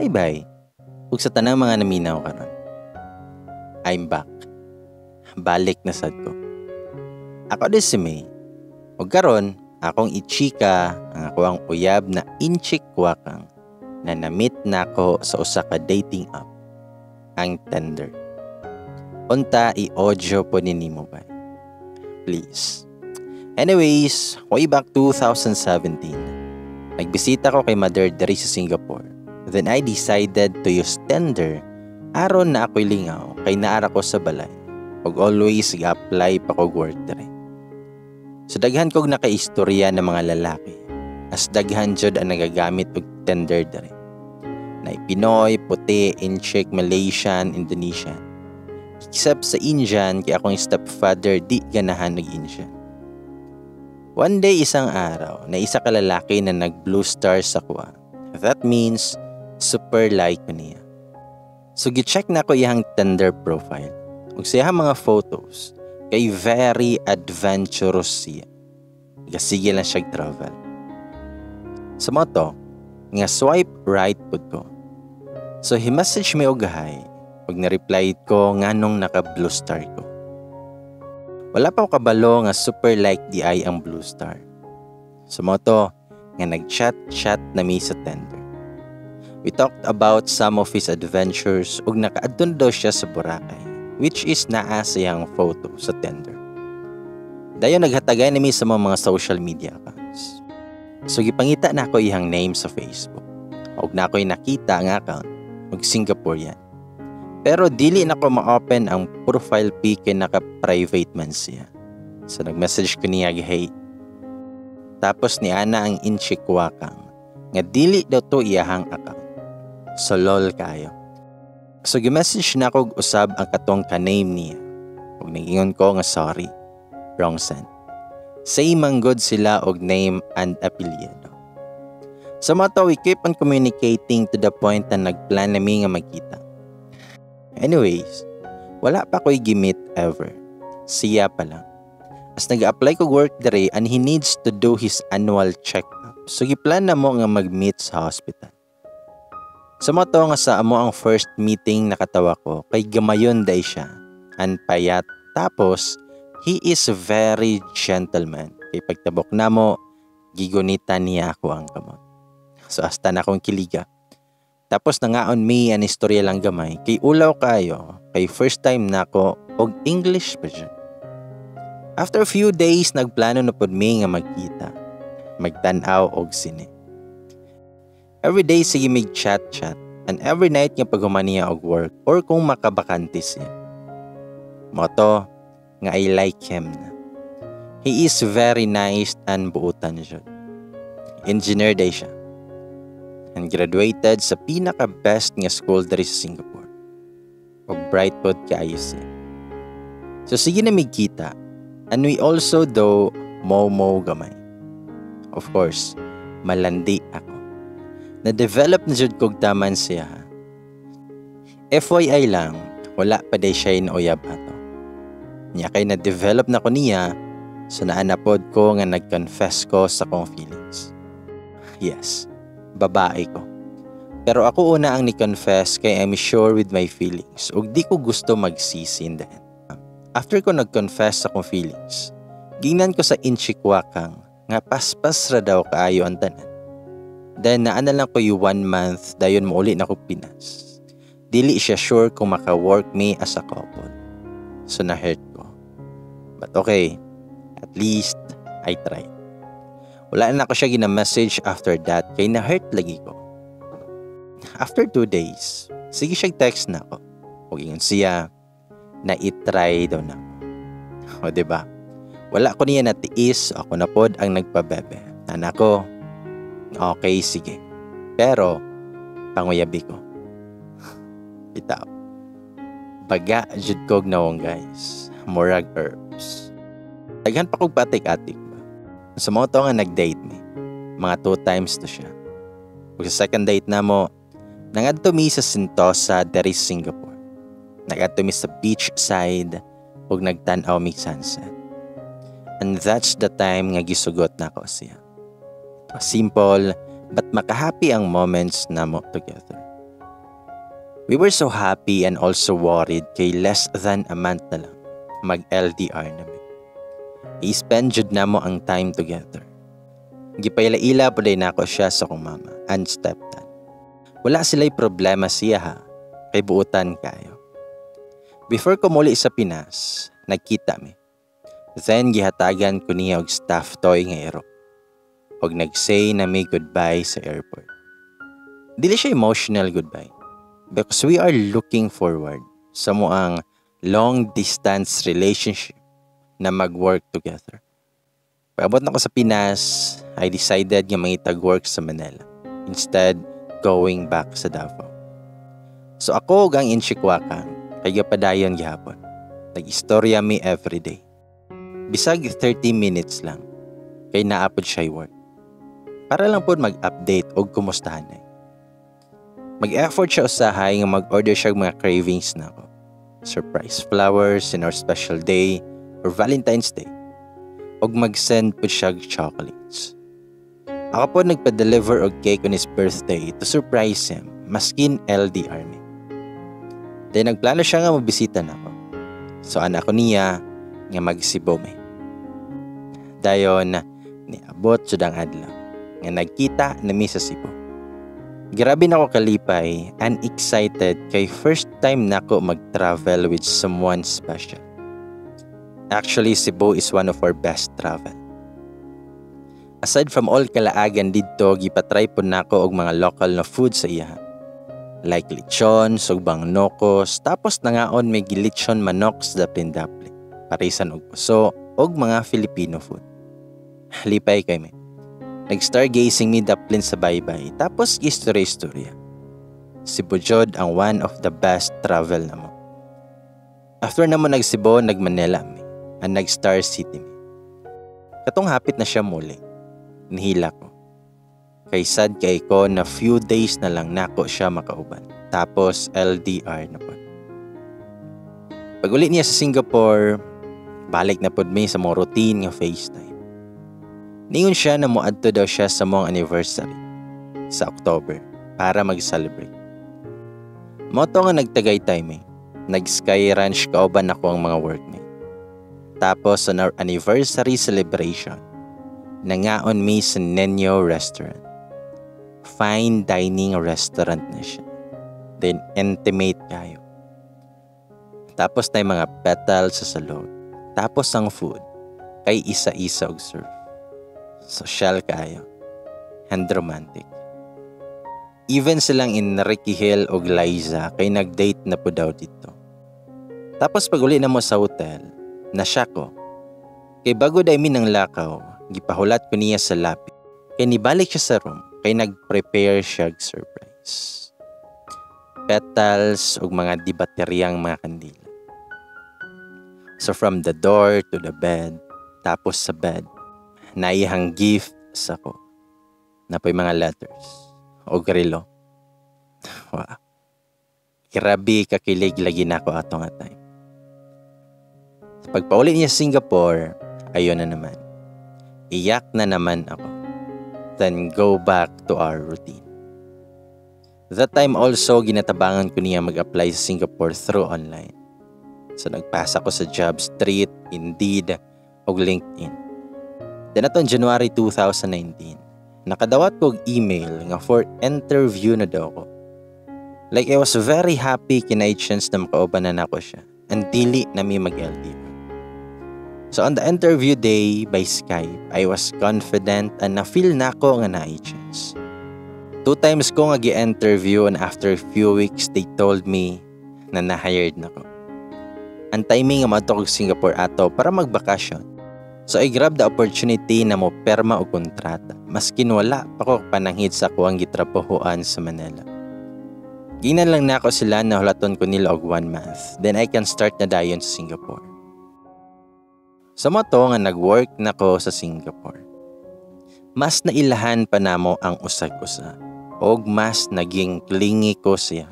Bye-bye. Ug sa tanang mga naminaw karon. I'm back. Balik na sad ko. Ako din si May. Ug karon, akong ichika ang ako ang uyab na inchik wakang na namit nako sa usa ka dating app, ang Tinder. Unta i-audio po ninimo ba? Please. Anyways, way back 2017, nagbisita ko kay mother diri sa Singapore. Then I decided to use Tinder aron na ako'y lingaw kay naara ko sa balay. Ug always ga-apply pa ko work diri. So daghan kog nakaistorya ng mga lalaki. As daghan jud ang nagagamit og Tinder diri. Na Pinoy, puti, Incheck, Malaysian, Indonesian. Except sa Indian kay akong stepfather di ganahan nag-Indian. One day isang araw na isa ka lalaki na nag-blue star sa kuha. That means super like ko niya. So gi-check na ko iyang Tinder profile. Ug siyang mga photos kay very adventurous siya. Sige lang siya travel. Sa moto, nga swipe right pud ko. So he message me og hi. Pag na-reply ko nganong naka-blue star ko. Wala pa ko kabalo nga super like di ay ang blue star. Sa moto, nga nag-chat na mi sa Tinder. We talked about some of his adventures ug nakaadton daw siya sa Boracay, which is naa sa iyang photo sa Tinder. Dayon naghatagay na mi sa mga social media accounts. So gipangita na ako iyang name sa Facebook. Ug na ako'y nakita ang account ug Singaporean. Pero dili na ko ma-open ang profile pic kay naka-private man siya. So nag-message ko niya hey. Tapos ni ana ang inchik wakang nga dili daw to iyahang account. So lol kayo. So gi-message na ko usab ang katong ka-name niya. Ug nag-ingon ko nga sorry. Wrong send. Same ang good sila og name and apelyido. Sa mata we keep on communicating to the point na nagplan nami nga magkita. Anyways, wala pa ko'y gimit ever. Siya pa lang. As nag-apply ko work dere and he needs to do his annual check-up. So giplan na mo nga mag-meet sa hospital. Sa moto nga sa amo ang first meeting nakatawa ko kay gamayon day siya. And payat. Tapos, he is very gentleman. Kay pagtabok na mo, gigunita niya ako ang kamot. So hasta na akong kiliga. Tapos nangaon mi ang istorya lang gamay. Kay ulaw kayo, kay first time na ako og English pa siya. After a few days, nagplano na pod mi nga magkita. Magtanaw og sine. Every day sige mig chat-chat. And every night nga paghuman niya og work or kung makabakante siya. Moto, nga I like him na. He is very nice and buutan siya. Engineer day siya. And graduated sa pinaka-best nga school diri sa Singapore. O bright pod kaayo siya. So sige na magkita. And we also do momo gamay. Of course, Malandi ako. Na-develop na jud kog taman siya. FYI lang, wala pa day siya inauyab ato. Niya kay na-develop na ko niya, so naanapod ko nga nag-confess ko sa kong feelings. Yes, babae ko. Pero ako una ang ni-confess kay I'm sure with my feelings ug di ko gusto magsisi in the end. After ko nag-confess sa kong feelings, gingnan ko sa inchikwakang nga paspas ra daw kaayo ang tanan. Then naana lang ko yung 1 month dayon mo uli na ko Pinas. Dili siya sure kung maka-work me as a couple. So na-hurt ko. But okay, at least I tried. Wala na ako siya gina-message after that kay na-hurt lagi ko. After 2 days, sige siya text na ako. Huwag ingon siya na i-try daw na ako. O diba? Wala ko niya natiis, ako na pod ang nagpabebe. Anak ko, okay, sige. Pero, panguyabi ko. Bitaw. Baga, jud kog nawong guys. Murag herbs. Daghan pa kog patik-atik ba? Sa mga to nga nag-date me. Mga 2 times to siya. Kung sa second date na mo, nangadto mi sa Sentosa, deri Singapore. Nangadto mi sa beach side, ug nagtan-aw mi sunset. And that's the time nga gisugot na ko siya. Simple, but makahappy ang moments na mo together. We were so happy and also worried kay less than a month na lang mag-LDR namin. I-spend jud na mo ang time together. Gipaila-ila po din ako siya sa kong mama and stepdad. Wala sila'y problema siya ha, kay buutan kayo. Before ko muli sa Pinas, nagkita mi. Then gihatagan ko niya og staff toy nga ero. Og nag-say na may goodbye sa airport. Dili siya emotional goodbye. Because we are looking forward sa moang long-distance relationship na mag-work together. Pagabot na ko sa Pinas, I decided nga mangitag-work sa Manila. Instead, going back sa Davao. So ako gang inchikwakang, kaya padayon gihapon. Nag-istorya mi everyday. Bisag 30 minutes lang, kay naapod siya work. Para lang po mag-update o kumustahan na. Mag-effort siya usahay nga mag-order siya mga cravings na ako. Surprise flowers in our special day or Valentine's Day. O mag-send po siya chocolates. Ako po nagpa-deliver og cake on his birthday to surprise him, maskin LDR me. Then nagplano siya nga mabisita na ako. So anak ko niya nga mag-Cebu me. Dayon niabot sudang adlaw nga nagkita nami sa Cebu. Grabe na ako kalipay and excited kay first time nako mag-travel with someone special. Actually, Cebu is one of our best travel. Aside from all kalaagan dito, gipatry po nako og mga local na food sa iya. Like lechon, sugbang nokos, tapos nangaon may gilechon manok sa dapli-dapli, parisan og puso, og mga Filipino food. Lipay kay me. Nag-stargazing mi daplin sa baybay, tapos istorya-istorya. Cebu jud ang one of the best travel na mo. After na mo nag-Cebu, nag-Manila mi, and nag-Star City mi. Katong hapit na siya muli, nihila ko. Kay sad kay ko na few days na lang nako siya makauban. Tapos LDR na po. Pag uli niya sa Singapore, balik na pod mi sa mga routine nga FaceTime. Ningon siya na moadto daw siya sa mong anniversary sa October para mag-celebrate. Moto nga nagtagay time Nag-sky ranch kauban ako ang mga workmate. Tapos on our anniversary celebration, nangaon mi sa Nenyo Restaurant. Fine dining restaurant na siya. Then intimate kayo. Tapos na mga petals sa salon. Tapos ang food, kay isa-isa og serve. Social kayo. And romantic. Even silang in Ricky Hill o Liza kay nag-date na po daw dito. Tapos pag uli na mo sa hotel, nasya ko. Kay bago day mi ng lakaw, gipahulat ko niya sa lapit. Kay nibalik siya sa room, kay nag-prepare siya surprise. Petals o mga dibateryang mga kandila. So from the door to the bed, tapos sa bed, naihang gift sa ko. Na po'y mga letters. O grilo. Wow. Grabe kakilig lagi na ako ato nga time. Sa pagpauli niya sa Singapore, ayun na naman. Iyak na naman ako. Then go back to our routine. That time also, ginatabangan ko niya mag-apply sa Singapore through online. So nagpasa ko sa Job Street, Indeed, o LinkedIn. Then atong January 2019, nakadawat ko og email nga for interview na daw ko. Like I was very happy kinay chance na makauban na nako siya and dili na mi mag-LDR. So on the interview day by Skype, I was confident and na-feel nako nga naay chance. 2 times ko nga gi-interview and after a few weeks they told me na na-hired nako. Ang timing nga madto og Singapore ato para magbakasyon. So I grabbed the opportunity na mo perma o kontrata. Maskin wala pa ko pananghid sa kuwang gitrabahoan sa Manila. Ginan lang na ako sila na hulaton ko nila og 1 month. Then I can start na dayon sa Singapore. Sa moto nga nag-work na ko sa Singapore. Mas nailahan pa namo ang usag-usa. Og mas naging clingy ko siya.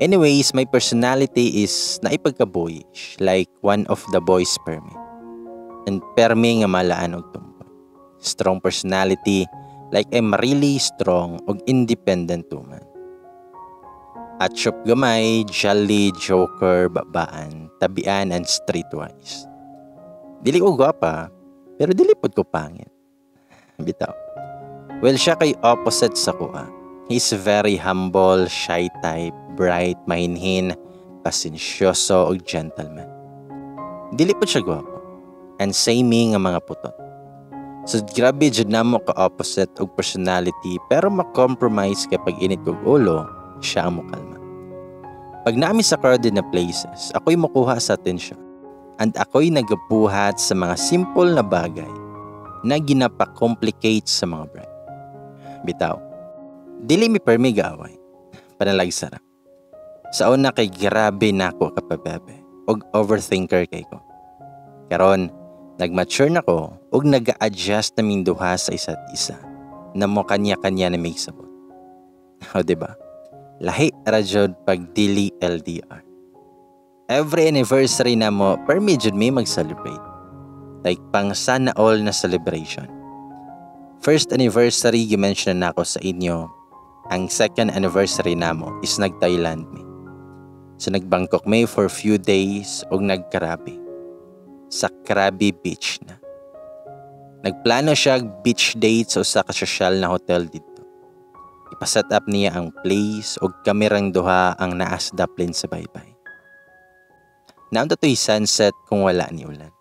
Anyways, my personality is naipagka-boyish. Like one of the boys per me. And permi nga malaan og tumbol. Strong personality, like I'm really strong og independent woman. Atsyop gamay, jolly, joker, babaan, tabian, and streetwise. Dili ko gwapa, pero dili pod ko pangit. Bitaw. Well, siya kay opposite sa kuha. He's very humble, shy type, bright, mahinhin, pasensyoso, ug gentleman. Dili po siya gwapo. And samey nga mga putot. So grabe jud namo ka opposite og personality pero ma-compromise kapag init kog ulo, siya ang mokalma. Pag naami sa crowded na places, ako'y makuha sa atensyon. And ako'y nagabuhat sa mga simple na bagay na ginapa-complicate sa mga bride. Bitaw, dili mi permi gaaway. Panalag sarap. Sa una kay grabe na ako kapabebe og overthinker kay ko. Karon, nag-mature na ko og nag-a-adjust na ming duha sa isa't isa na mo kanya-kanya na may sabot. O diba? Lahi radyod pag dili LDR. Every anniversary na mo, permi jud may mag-celebrate. Like pang sana all na celebration. First anniversary, gimension na ako sa inyo. Ang second anniversary na mo is nag-Thailand me. So nag-Bangkok may for few days og nag-Krabi. Sa Krabi Beach na. Nagplano siya beach date sa usa ka sosyal na hotel dito. Ipaset up niya ang place og kamerang duha ang naas daplin sa baybay. Naunta to'y sunset kung wala ni ulan.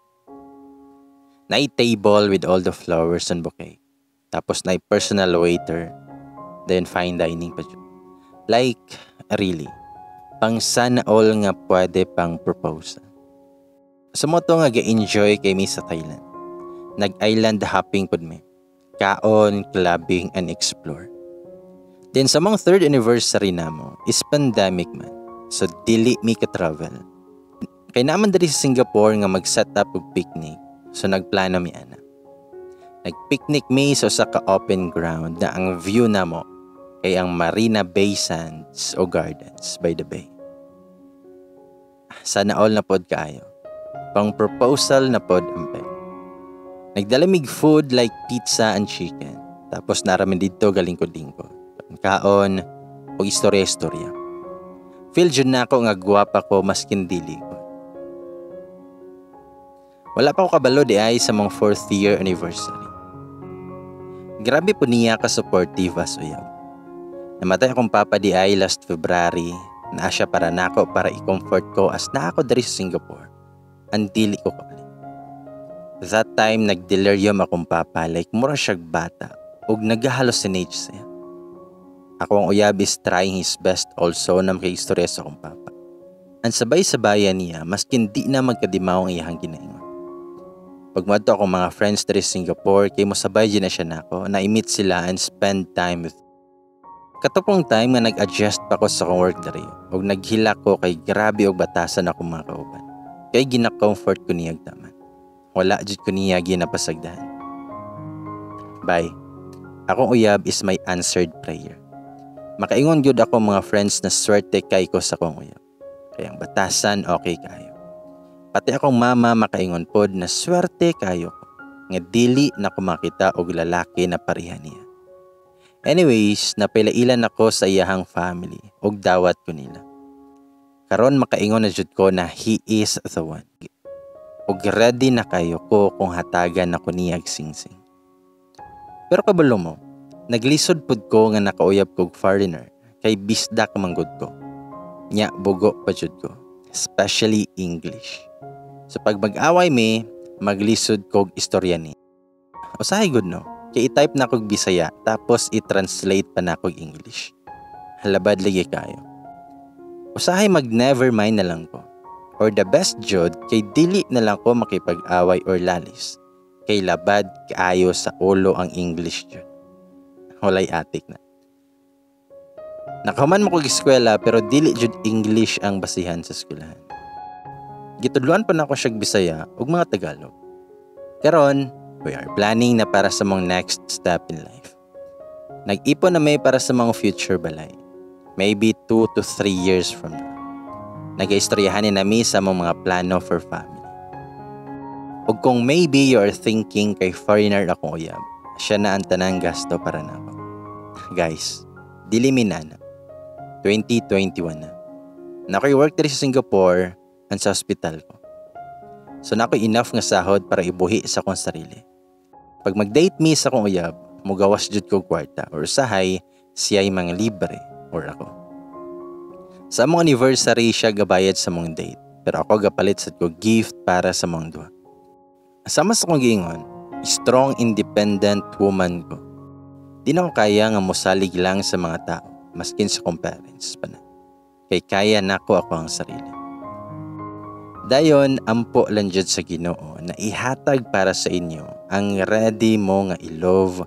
Na'y table with all the flowers and bouquet. Tapos na'y personal waiter. Then fine dining pa dyan. Like, really, pang sana all nga pwede pang proposal. Sumoto nga ga-enjoy kay mi sa Thailand. Nag-island hopping pod mi. Kaon, clubbing, and explore. Then sa mga third anniversary namo is pandemic man. So dili mi ka travel. Kay naman diri sa Singapore nga mag-set up og picnic. So nagplano mi ana. Nag-picnic mi sa usa ka open ground na ang view namo kay ang Marina Bay Sands o Gardens by the Bay. Sana all na pod kaayo. Pang proposal na pod ampe. Nagdalamig food like pizza and chicken. Tapos naramin dito galing ko lingkod. Kaon o istorya-istorya. Feel jud na ako nga gwapa ko maskin dili ko. Wala pa ko kabalo di ay sa mong 4th year anniversary. Grabe po niya ka supportive as uyaw. Namatay akong papa di ay last February na siya para nako para i-comfort ko as na ako dari sa Singapore. Ang dili ko kabali. That time nag-delirium akong papa like mura siyag bata ug nag-hallucinate siya. Ako ang uyab is trying his best also na makaistorya sa akong papa. Ang sabay-sabayan niya maskin di na magkadimaw ang iyahang ginaingon. Pagmadto akong mga friends dari sa Singapore kay mosabay din na siya nako na i-meet sila and spend time with. Katapong time nga nag-adjust pa ko sa akong work dari ug naghila ko kay grabe og batasan akong mga kauban. Kay gina-comfort ko niyag taman. Wala jud ko niya ginapasagdahan. Bye. Akong uyab is my answered prayer. Makaingon gyud ako mga friends na swerte kay ko sa akong uyab. Kaya ang batasan okay kayo. Pati akong mama makaingon pod na swerte kayo ko. Nga dili na ko makita og lalaki na pareha niya. Anyways, napailailan ako sa iyahang family og dawat ko nila. Karon makaingon na jud ko na he is the one. Og ready na kayo ko kung hatagan ako niyag singsing. Pero kabalo mo, naglisod pud ko nga nakauyab kog foreigner kay bisdak manggod ko. Nya bugo pa jud ko, especially English. So pag mag-away mi, maglisod kog istorya ni. Usahay good no, kay i-type na kog Bisaya tapos i-translate pa na kog English. Halabad lagi kayo. Usahay mag-never mind na lang ko. Or the best jud kay dili na lang ko makipag-away or lalis. Kay labad kaayo sa ulo ang English jud. Walay atik na. Nakahuman mo kog eskwela pero dili jud English ang basihan sa eskwelahan. Gitudluan pa na ako siyag Bisaya ug mga Tagalog. Karon, we are planning na para sa mong next step in life. Nag-ipon na may para sa mga future balay. Maybe 2 to 3 years from now. Nag-istoryahan ni nami sa mga plano for family. Ug kung maybe you are thinking kay foreigner akong uyab, siya na ang tanang gasto para nako. Guys, dili minana. 2021 na. Nakoy work diri sa Singapore and sa hospital ko. So nakoy enough nga sahod para ibuhi sa akong sarili. Pag mag-date me sa akong uyab, mugawas jud ko kwarta or sahay siya'y mga libre or ako. Sa among anniversary siya gabayad sa mong date, pero ako gapalit sa ko gift para sa mong duha. Sama sa kong giingon, strong independent woman ko. Di na ko kaya nga mosalig lang sa mga tao, maskin sa kong parents pa na. Kay kaya nako ako ang sarili. Dayon, ampo lang jud sa Ginoo na ihatag para sa inyo ang ready mo nga i-love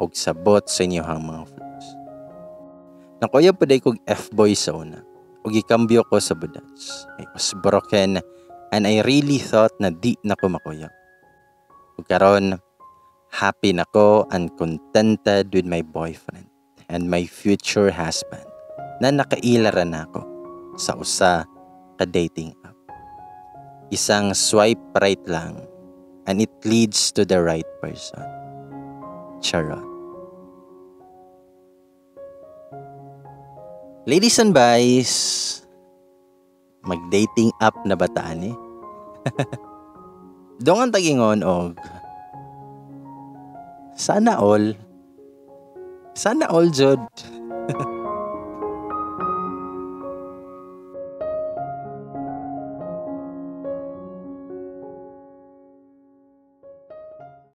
og sabot sa inyohang mga flaws. Nakuya pa day kog F-boy sa una, ug gikambyo ko sa budas. I was broken and I really thought na di na ko makuya. Ug karon, happy nako and contented with my boyfriend and my future husband na nakailara na ako sa usa ka dating app. Isang swipe right lang and it leads to the right person. Charot. Ladies and boys, mag-dating app na bataan eh. Doon ang tagingon og Sana all jud.